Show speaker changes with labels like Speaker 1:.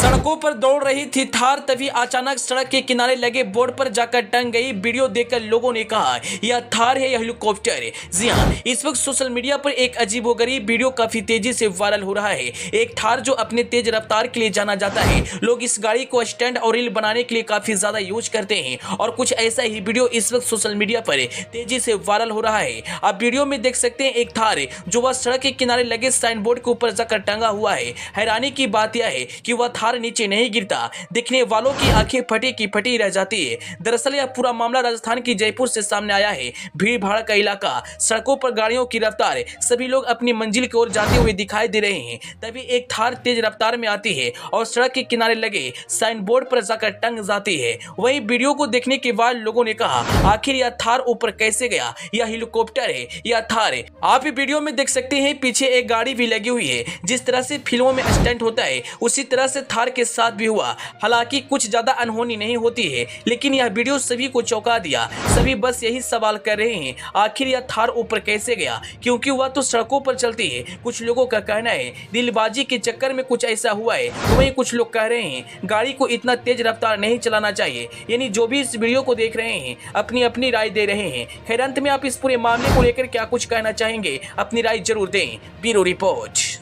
Speaker 1: सड़कों पर दौड़ रही थी थार, तभी अचानक सड़क के किनारे लगे बोर्ड पर जाकर टंग गई। वीडियो देखकर लोगों ने कहा यह थार है या हेलीकॉप्टर है। जी हां, इस वक्त सोशल मीडिया पर एक अजीबोगरीब वीडियो काफी तेजी से वायरल हो रहा है। एक थार जो अपने तेज रफ्तार के लिए जाना जाता है। लोग इस गाड़ी को स्टैंड और रील बनाने के लिए काफी ज्यादा यूज करते हैं और कुछ ऐसा ही वीडियो इस वक्त सोशल मीडिया पर तेजी से वायरल हो रहा है। आप वीडियो में देख सकते हैं एक थार जो वह सड़क के किनारे लगे साइन बोर्ड के ऊपर जाकर टंगा हुआ है। हैरानी की बात यह है कि वह थार नीचे नहीं गिरता। देखने वालों की आंखें फटी की फटी रह जाती है। दरअसल यह पूरा मामला राजस्थान की जयपुर से सामने आया है। भीड़ भाड़ का इलाका, सड़कों पर गाड़ियों की रफ्तार, सभी लोग अपनी मंजिल की ओर जाते हुए दिखाई दे रहे हैं। तभी एक थार तेज रफ्तार में आती है और सड़क के किनारे लगे साइन बोर्ड पर जाकर टंग जाती है। वहीं वीडियो को देखने के बाद लोगों ने कहा आखिर यह थार ऊपर कैसे गया? यह हेलीकॉप्टर है या थार है? आप वीडियो में देख सकते हैं पीछे एक गाड़ी भी लगी हुई है। जिस तरह से फिल्मों में स्टंट होता है उसी तरह से थार के साथ भी हुआ। हालांकि कुछ ज्यादा अनहोनी नहीं होती है, लेकिन यह वीडियो सभी को चौंका दिया। सभी बस यही सवाल कर रहे हैं आखिर यह थार ऊपर कैसे गया, क्योंकि वह तो सड़कों पर चलती है। कुछ लोगों का कहना है दिलबाजी के चक्कर में कुछ ऐसा हुआ है, तो वहीं कुछ लोग कह रहे हैं गाड़ी को इतना तेज रफ्तार नहीं चलाना चाहिए। यानी जो भी इस वीडियो को देख रहे हैं अपनी अपनी राय दे रहे हैं। खैर, अंत में आप इस पूरे मामले को लेकर क्या कुछ कहना चाहेंगे? अपनी राय जरूर दें। Bureau report.